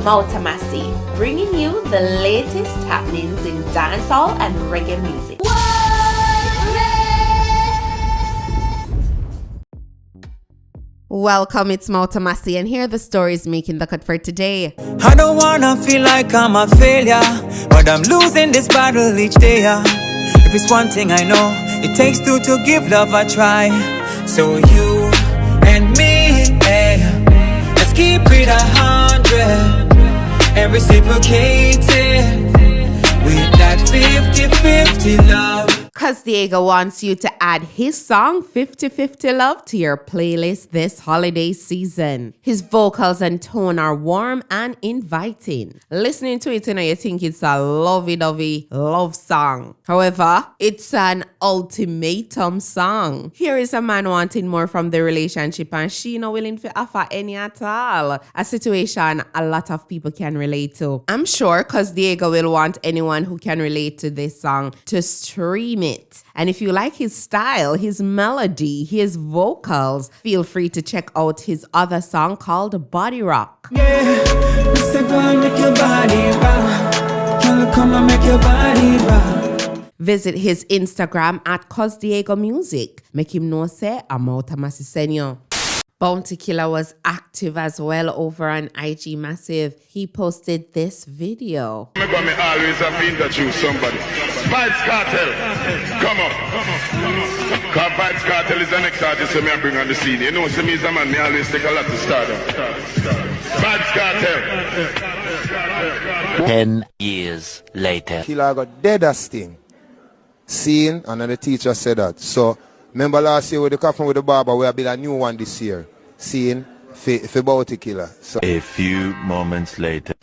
Mouta Massi, bringing you the latest happenings in dancehall and reggae music. Welcome, it's Mouta Massi, and here are the stories making the cut for today. I don't wanna feel like I'm a failure, but I'm losing this battle each day. If it's one thing I know, it takes two to give love a try. So you and me, let's keep it 100 and reciprocated with that 50-50 love. Cause Diego wants you to add his song 50-50 Love to your playlist this holiday season. His vocals and tone are warm and inviting. Listening to it, you think it's a lovey-dovey love song. However, it's an ultimatum song. Here is a man wanting more from the relationship and she not willing to offer any at all. A situation a lot of people can relate to. I'm sure cause Diego will want anyone who can relate to this song to stream it. And if you like his style, his melody, his vocals, feel free to check out his other song called Body Rock. Yeah, make your body rock. Come and make your body rock. Visit his Instagram at @CosDiegoMusic. Make him know say I'm Mouta Massi Senor. Bounty Killer was active as well over on IG Massive. He posted this video. Me always have to introduce somebody. Vybz Kartel, come on. Cause Vybz Kartel is the next artist so me I bring on the scene. You know, so me is a man, me always take a lot to start up. Vybz Kartel. 10 years later. Killer got dead as thing. Seen, and the teacher said that. So, remember last year with the coffin with the barber, we have built a new one this year. Seen, for Bounty Killer. So. A few moments later.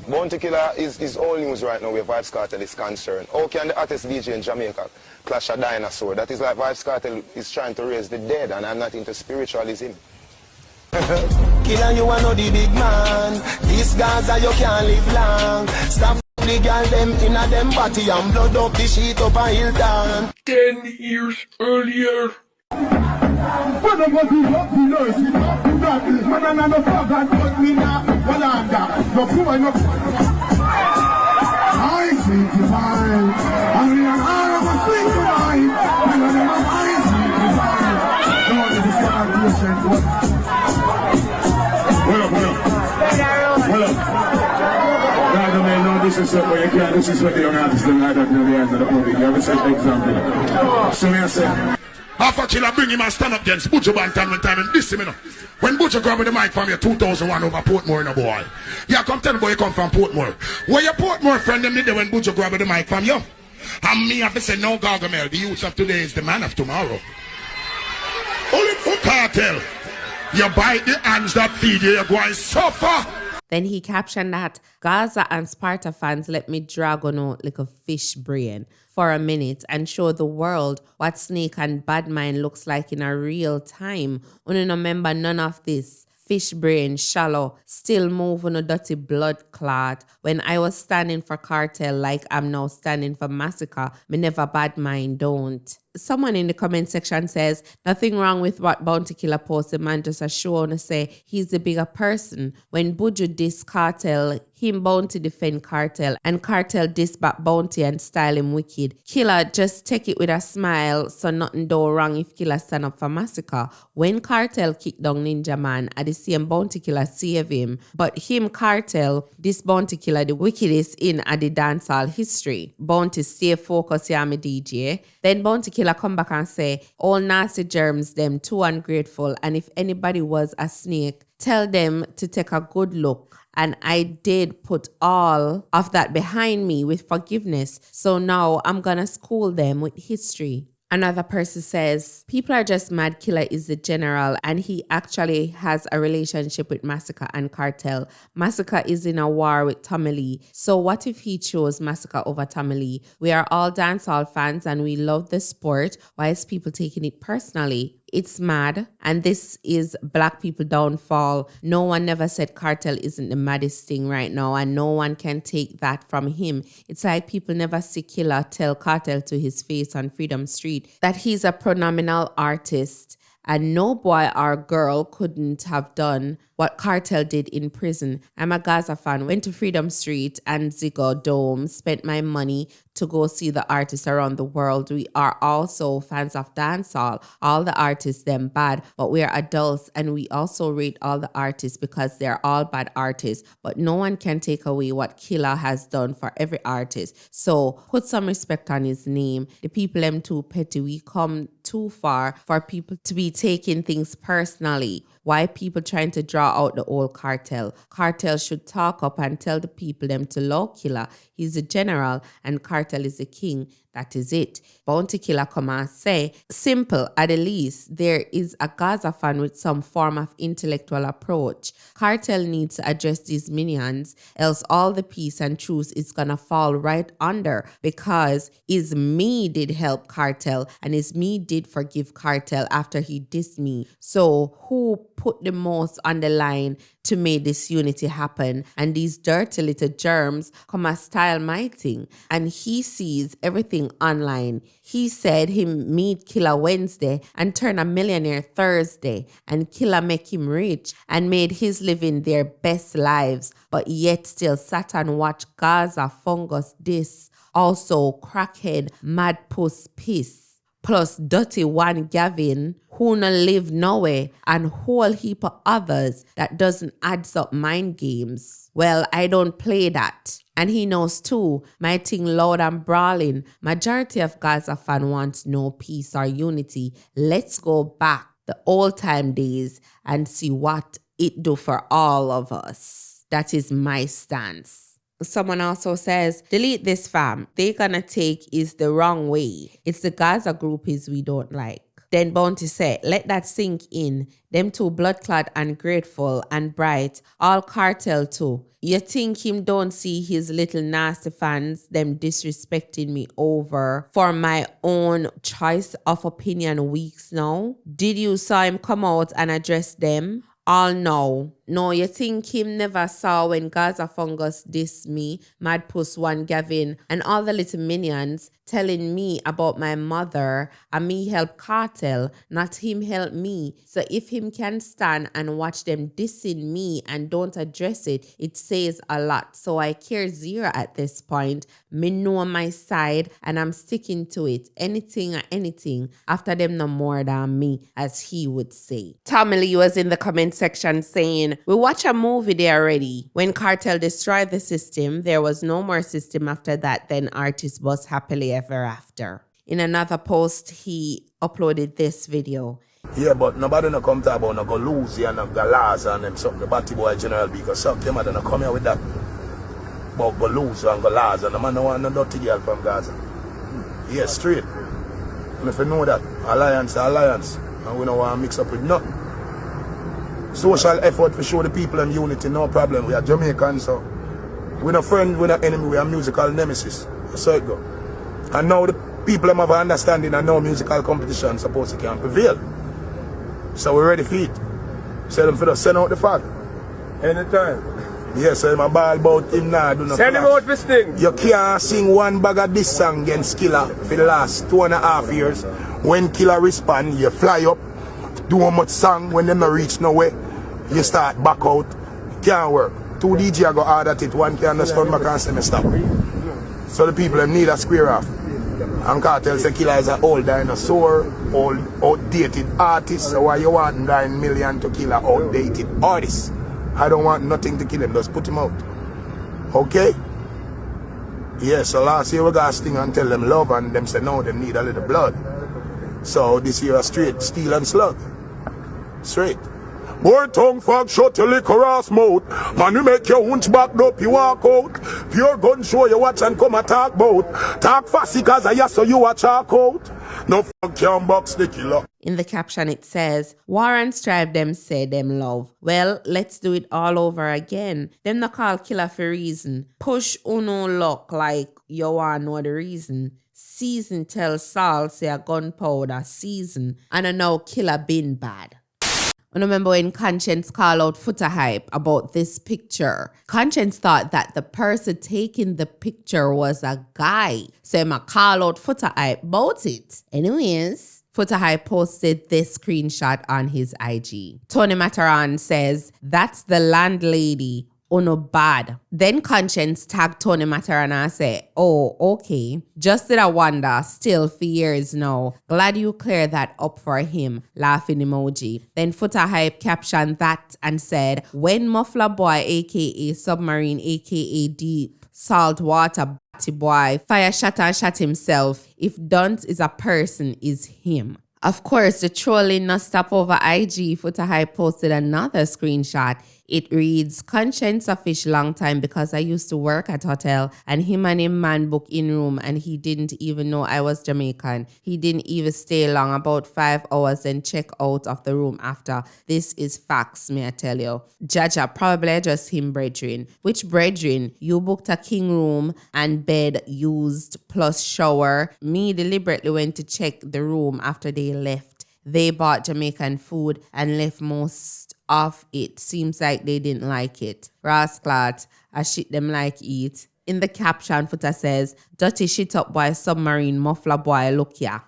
Bounty Killer is all news right now where Vybz Kartel is concerned. How can the artist DJ in Jamaica clash a dinosaur? That is like Vybz Kartel is trying to raise the dead, and I'm not into spiritualism. Killer, you are not the big man. These guys are you can't live long. Stop the girl them in a them body and blood up the sheet up a hill down. 10 years earlier. This is where you can't disrespect the young artists like that near the end of the public. You have a set example. So me I say, half a killer bring him and stand up against Buju Banton one time and this him, you know. When Buju grab the mic from you 2001 over Portmore, no boy. Yeah, come tell me boy you come from Portmore. Where your Portmore friend them did when Buju grab the mic from you? And me have to say no Gargamel, the youth of today is the man of tomorrow. Only for Kartel. You bite the hands that feed you, you're going to suffer. Then he captioned that Gaza and Sparta fans let me drag on out like a fish brain for a minute and show the world what Snake and Badmind looks like in a real time. Only remember none of this. Fish brain, shallow, still move on a dirty blood clot. When I was standing for Kartel like I'm now standing for Massacre, me never bad mind, don't. Someone in the comment section says, nothing wrong with what Bounty Killer posted, man, just a show on to say he's the bigger person. When Buju diss Kartel, him Bounty defend Kartel, and Kartel diss back Bounty and style him wicked. Killer just take it with a smile, so nothing do wrong if Killer stand up for Massacre. When Kartel kick down Ninja Man, at the same Bounty Killer save him, but him Kartel, this Bounty Killer the wickedest in at the dancehall history. Bounty stay focused here, me DJ. Then Bounty Killer come back and say, all nasty germs, them too ungrateful. And if anybody was a snake, tell them to take a good look. And I did put all of that behind me with forgiveness. So now I'm gonna school them with history. Another person says, people are just mad. Killer is the general and he actually has a relationship with Massacre and Kartel. Massacre is in a war with Tommy Lee. So what if he chose Massacre over Tommy Lee? We are all dancehall fans and we love the sport. Why is people taking it personally? It's mad, and this is black people downfall. No one never said Kartel isn't the maddest thing right now, and no one can take that from him. It's like people never see Killer tell Kartel to his face on Freedom Street that he's a phenomenal artist And no boy or girl couldn't have done what Kartel did in prison. I'm a Gaza fan, went to Freedom Street and Ziggo Dome, spent my money to go see the artists around the world. We are also fans of dancehall. All the artists, them bad, but we are adults and we also rate all the artists because they're all bad artists. But no one can take away what Killer has done for every artist. So put some respect on his name. The people them too petty. We come too far for people to be taking things personally. Why people trying to draw out the old Kartel? Kartel should talk up and tell the people them to love Killer. He's a general and Kartel is a king. That is it. Bounty Killer come and say, simple, at the least, there is a Gaza fan with some form of intellectual approach. Kartel needs to address these minions, else all the peace and truth is gonna fall right under, because is me did help Kartel and is me did forgive Kartel after he dissed me. So who put the most on the line to make this unity happen? And these dirty little germs come a style my thing. And he sees everything online. He said him meet Killer Wednesday and turn a millionaire Thursday, and Killer make him rich and made his living their best lives, but yet still sat and watch Gaza fungus this. Also crackhead mad puss piss. Plus dirty one Gavin, who no live nowhere, and whole heap of others that doesn't adds up mind games. Well, I don't play that. And he knows too, my thing loud and brawling. Majority of Gaza fan wants no peace or unity. Let's go back the old time days and see what it do for all of us. That is my stance. Someone also says, delete this fam. They gonna take is the wrong way. It's the Gaza groupies we don't like. Then Bounty said, let that sink in. Them two blood-clad and grateful and bright. All Kartel too. You think him don't see his little nasty fans, them disrespecting me over for my own choice of opinion weeks now? Did you saw him come out and address them? All no. No, you think him never saw when Gaza fungus diss me, Mad Puss One Gavin, and all the little minions telling me about my mother and me help Kartel, not him help me. So if him can stand and watch them dissing me and don't address it, it says a lot. So I care zero at this point. Me know my side and I'm sticking to it. Anything or anything after them no more than me, as he would say. Tommy Lee was in the comment section saying, we watch a movie there already. When Kartel destroyed the system, there was no more system after that. Then artists was happily ever after. In another post, he uploaded this video. Yeah, but nobody no come talk about no go lose and no go lose and them something. The Batty Boy General because some them are come here with that. But go lose and go lose and the man no want no dirty girl from Gaza. Yeah, straight. And if you know that, alliance, and we don't want to mix up with nothing. Social effort to show the people and unity, no problem. We are Jamaicans, so we're not friend, we're not enemy, we are musical nemesis. So it go. And now the people have an understanding and no musical competition supposed to can prevail. So we're ready for it. So them for the send out the flag. Anytime. Yes, so my ball about him now. Do not send him out for sting. You can't sing one bag of this song against Killer for the last 2.5 years. When Killer respond, you fly up. Do how much song when them not reach nowhere, you start back out. Can't work. 2 DJ go hard at it, one can understand back and say me stop. So the people them need a square off. And Kartel say Killer is an old dinosaur, old outdated artist. So why you want 9 million to kill an outdated artist? I don't want nothing to kill him, just put him out. Okay? Yes, so last year we got a sting and tell them love and them say no, they need a little blood. So this year a straight steel and slug. Straight. Boy tongue fog shut your liquor ass mouth. Man you make your hunch back up, you walk out. Pure gun show you watch and come and talk about. Talk fussy cause I so you watch talk out. No fuck can box the Killer. In the caption it says, War and strive them say them love. Well, let's do it all over again. Them no call Killer for reason. Push uno luck like you want know the reason. Season tell Saul say a gunpowder season. And I know Killer been bad. I remember when Konshens called out Foota hype about this picture. Konshens thought that the person taking the picture was a guy. So I'ma call out Foota hype about it. Anyways, Foota Hype posted this screenshot on his IG. Tony Mataran says, "That's the landlady. Uno bad." Then Konshens tagged Tony Mataran and said, "Oh, okay. Just did I wonder, still for years now. Glad you cleared that up for him." Laughing emoji. Then Foota Hype captioned that and said, "When Muffler Boy aka Submarine aka Deep Salt Water Batty Boy fire shot and shot himself, if Dunt is a person, is him." Of course, the trolling not stop over IG. Foota Hype posted another screenshot. It reads, "Konshens a fish long time because I used to work at hotel and him and him man book in room and he didn't even know I was Jamaican. He didn't even stay long, about 5 hours, and check out of the room after. This is facts, may I tell you. Jaja, probably just him brethren. Which brethren? You booked a king room and bed used plus shower. Me deliberately went to check the room after they left. They bought Jamaican food and left most of it. Seems like they didn't like it. Rasclat, I shit them like eat." In the caption, Foota says, "Dirty shit up boy, submarine muffler boy, look ya."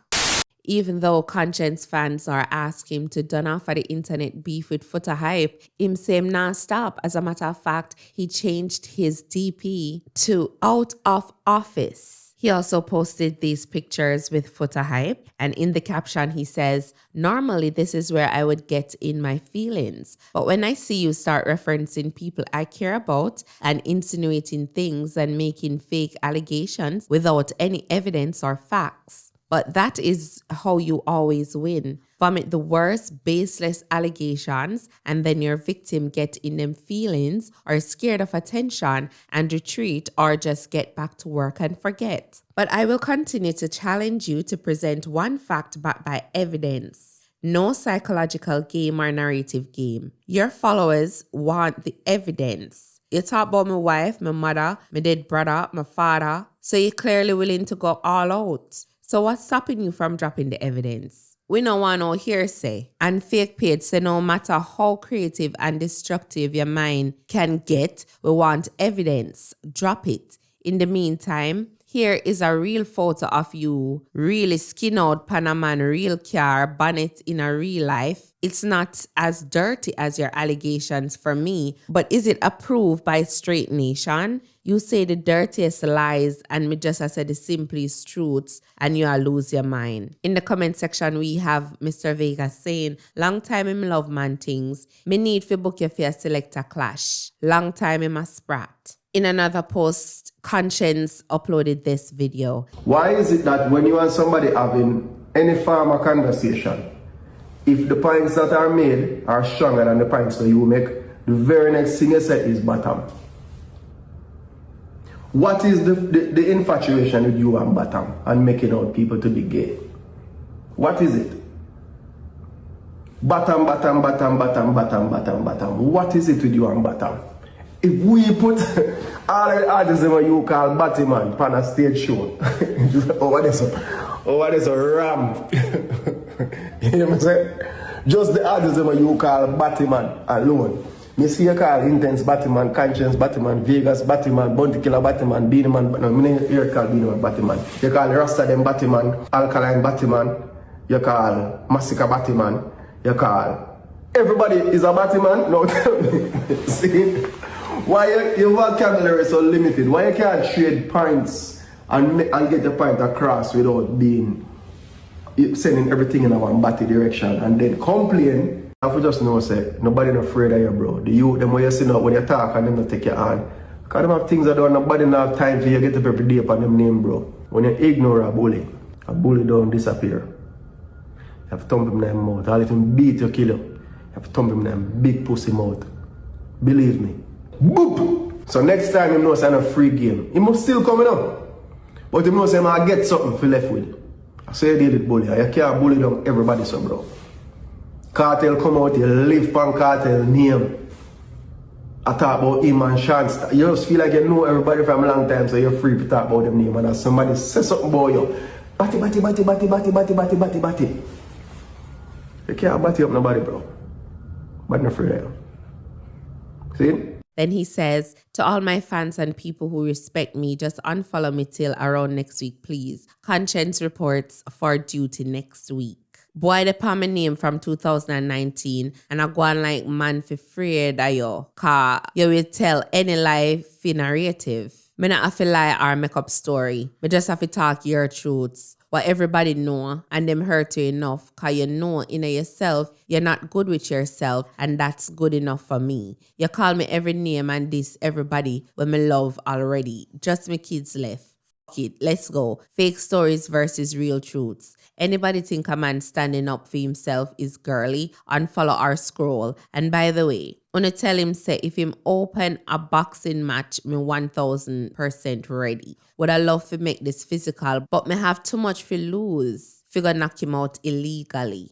Even though Konshens fans are asking him to done off for the internet beef with Foota Hype, him say him nah stop. As a matter of fact, he changed his DP to out of office. He also posted these pictures with Foota Hype, and in the caption he says, "Normally this is where I would get in my feelings, but when I see you start referencing people I care about and insinuating things and making fake allegations without any evidence or facts. But that is how you always win. Vomit the worst, baseless allegations, and then your victim get in them feelings or scared of attention and retreat or just get back to work and forget. But I will continue to challenge you to present one fact backed by evidence. No psychological game or narrative game. Your followers want the evidence. You talk about my wife, my mother, my dead brother, my father, so you're clearly willing to go all out. So what's stopping you from dropping the evidence? We don't want no hearsay. And fake page say no matter how creative and destructive your mind can get, we want evidence. Drop it. In the meantime, here is a real photo of you really skin out Panaman real car bonnet in a real life. It's not as dirty as your allegations for me, but is it approved by Straight Nation? You say the dirtiest lies and me just said the simplest truths and you lose your mind. In the comment section, we have Mr. Vega saying, "Long time in love man things. Me need for book your fair selector clash. Long time in my sprat." In another post, Konshens uploaded this video. Why is it that when you and somebody having any form of conversation, if the points that are made are stronger than the points that you make, the very next thing you say is bottom? What is the infatuation with you and bottom and making out people to be gay? What is it? Bottom, bottom, bottom, bottom, bottom, bottom, bottom. What is it with you and bottom? If we put all the artists that you call Batman on a stage show, what is a ram? You know what I'm saying? Just the artists that you call Batman alone. Me see you call Intense Batman, Konshens Batman, Vegas Batman, Bounty Killer Batman, Beanie Man, no, me don't hear call Beanie Man Batman. You call Rasta them Batman, Alkaline Batman, you call Massacre Batman, you call everybody is a Batman? No, tell me. See? Why your vocabulary is so limited? Why you can't trade points and get the point across without being sending everything in a one batty direction and then complain? I just know say nobody not afraid of you, bro. The youth them when you see when you talk and them not take your hand. Because them have things that don't nobody not have time for you get up every day upon them name, bro. When you ignore a bully don't disappear. You have to thump him in the mouth. I'll even beat you, kill you. You have to thump him in the big pussy mouth. Believe me. Boop! So next time him knows it's a free game. He must still coming up. But him knows I get something for left with. So you did it bully. You can't bully down everybody so bro. Kartel come out, you live on Kartel name. I talk about him and Chance. You just feel like you know everybody from a long time, so you're free to talk about them name. And as somebody says something about you, batty. You can't batty up nobody, bro. But not afraid of you. See? Then he says, "To all my fans and people who respect me, just unfollow me till around next week, please. Konshens reports for duty next week." Boy, they palm my name from 2019 and I go on like man for afraid of you. Cause you will tell any lie for narrative. Me not have to lie or make up story. Me just have to talk your truths. What everybody know and them hurt you enough. Cause you know in yourself, you're not good with yourself and that's good enough for me. You call me every name and this everybody when me love already. Just me kids left. It. Let's go. Fake stories versus real truths. Anybody think a man standing up for himself is girly? Unfollow or scroll. And by the way, wanna tell him say if him open a boxing match, me 1000% ready. Would I love to make this physical, but me have too much to lose. Figure knock him out illegally.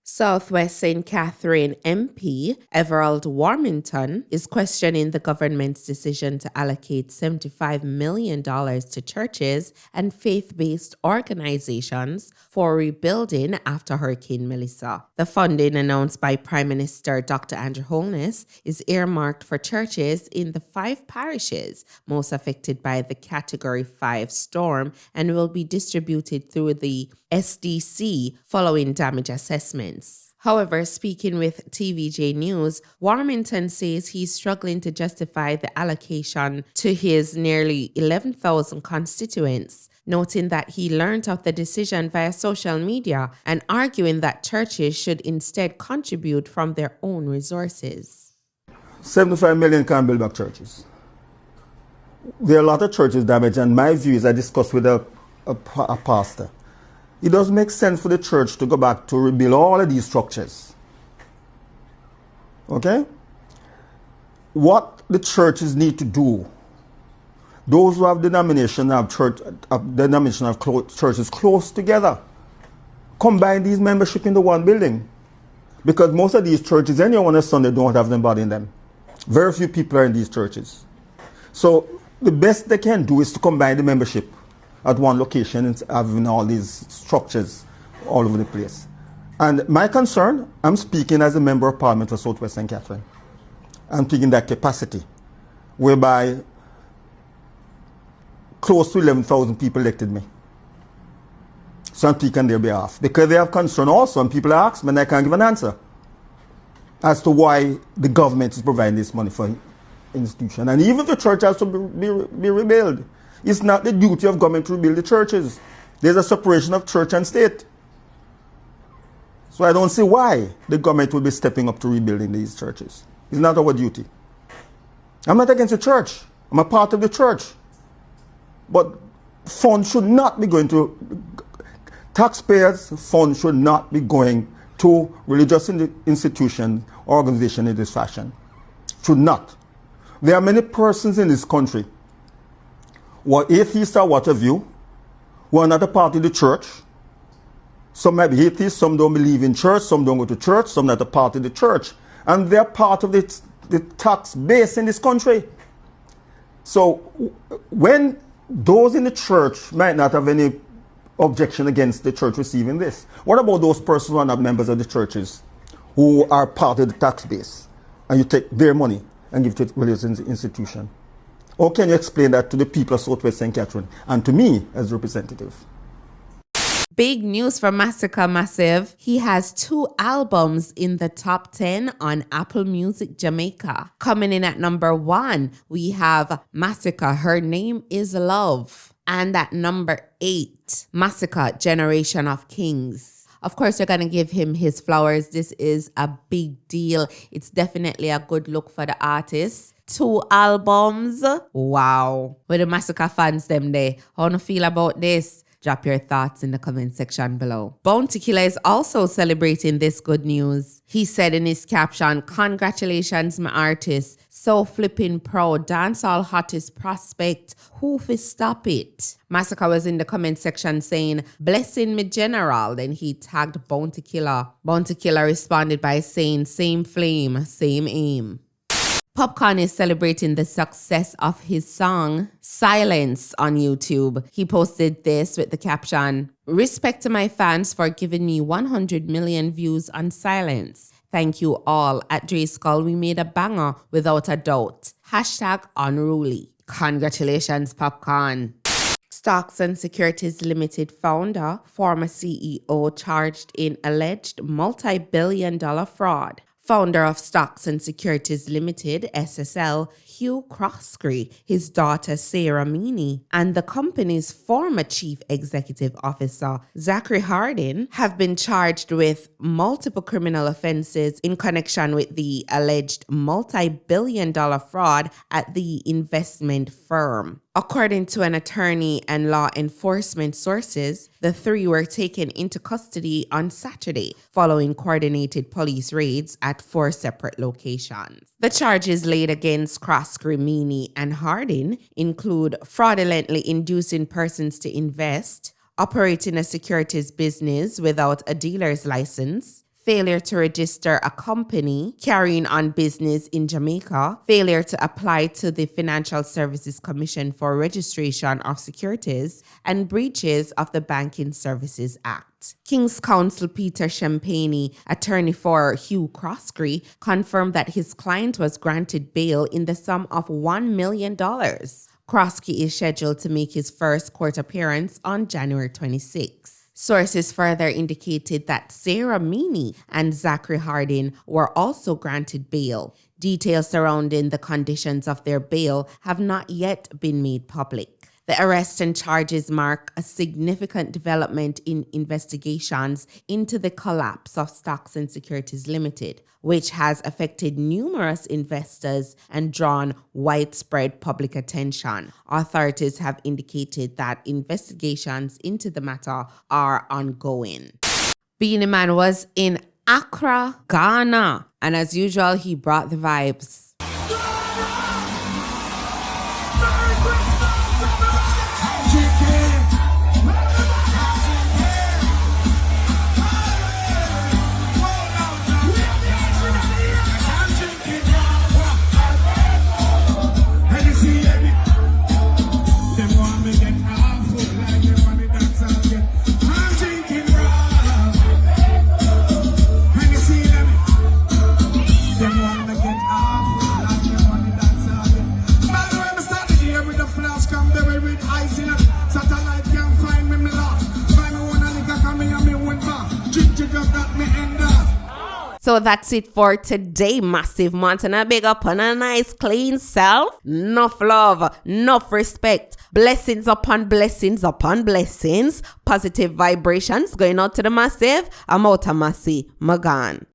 Southwest St. Catherine MP Everald Warmington is questioning the government's decision to allocate $75 million to churches and faith-based organizations for rebuilding after Hurricane Melissa. The funding announced by Prime Minister Dr. Andrew Holness is earmarked for churches in the 5 parishes most affected by the Category 5 storm and will be distributed through the SDC following damage assessments. However, speaking with TVJ News, Warmington says he's struggling to justify the allocation to his nearly 11,000 constituents, noting that he learned of the decision via social media and arguing that churches should instead contribute from their own resources. 75 million can't build back churches. There are a lot of churches damaged, and my view is I discussed with a pastor. It doesn't make sense for the church to go back to rebuild all of these structures. Okay? What the churches need to do, those who have denomination of churches close together, combine these membership into one building. Because most of these churches, anyway, on a Sunday, don't have anybody in them. Very few people are in these churches. So the best they can do is to combine the membership at one location and having all these structures all over the place. And my concern, I'm speaking as a member of Parliament for Southwest St. Catherine. I'm speaking that capacity, whereby close to 11,000 people elected me. So I'm speaking on their behalf. Because they have concern also, and people ask me and I can't give an answer as to why the government is providing this money for institution. And even the church has to be rebuilt. It's not the duty of government to rebuild the churches. There's a separation of church and state. So I don't see why the government will be stepping up to rebuilding these churches. It's not our duty. I'm not against the church. I'm a part of the church. But funds should not be going to, taxpayers' funds should not be going to religious institutions, organizations in this fashion. Should not. There are many persons in this country who are atheists or what have you, who are not a part of the church. Some might be atheists, some don't believe in church, some don't go to church, some not a part of the church. And they're part of the tax base in this country. So when those in the church might not have any objection against the church receiving this, what about those persons who are not members of the churches, who are part of the tax base, and you take their money and give it to a religious institution? How can you explain that to the people of Southwest St. Catherine and to me as representative? Big news for Massacre Massive. He has 2 albums in the top 10 on Apple Music Jamaica. Coming in at number 1, we have Massacre, Her Name is Love. And at number 8, Massacre, Generation of Kings. Of course, you're going to give him his flowers. This is a big deal. It's definitely a good look for the artist. 2 albums. Wow. With the Massacre fans them there. How do you feel about this? Drop your thoughts in the comment section below. Bounty Killer is also celebrating this good news. He said in his caption, "Congratulations, my artist. So flipping proud. Dancehall hottest prospect. Who fi stop it?" Massacre was in the comment section saying, "Blessing me general." Then he tagged Bounty Killer. Bounty Killer responded by saying, "Same flame, same aim." Popcorn is celebrating the success of his song Silence on YouTube. He posted this with the caption, "Respect to my fans for giving me 100 million views on Silence. Thank you all. At Dre Skull, we made a banger without a doubt. #unruly. Congratulations, Popcorn." Stocks and Securities Limited founder, former CEO charged in alleged multi-billion-dollar fraud. Founder of Stocks and Securities Limited, SSL, Hugh Croskery, his daughter Sarah Meany, and the company's former chief executive officer, Zachary Hardin, have been charged with multiple criminal offenses in connection with the alleged multi-billion-dollar fraud at the investment firm. According to an attorney and law enforcement sources, the three were taken into custody on Saturday following coordinated police raids at 4 separate locations. The charges laid against Croskery, Meany, and Hardin include fraudulently inducing persons to invest, operating a securities business without a dealer's license, failure to register a company, carrying on business in Jamaica, failure to apply to the Financial Services Commission for registration of securities, and breaches of the Banking Services Act. King's Counsel Peter Champagne, attorney for Hugh Croskery, confirmed that his client was granted bail in the sum of $1 million. Croskery is scheduled to make his first court appearance on January 26. Sources further indicated that Sarah Meany and Zachary Hardin were also granted bail. Details surrounding the conditions of their bail have not yet been made public. The arrest and charges mark a significant development in investigations into the collapse of Stocks and Securities Limited, which has affected numerous investors and drawn widespread public attention. Authorities have indicated that investigations into the matter are ongoing. Beenie Man was in Accra, Ghana, and as usual, he brought the vibes. So that's it for today, Massive Montana. Big up on a nice clean self. Enough love, enough respect. Blessings upon blessings upon blessings. Positive vibrations going out to the Massive. I'm Mouta Massi. Magan.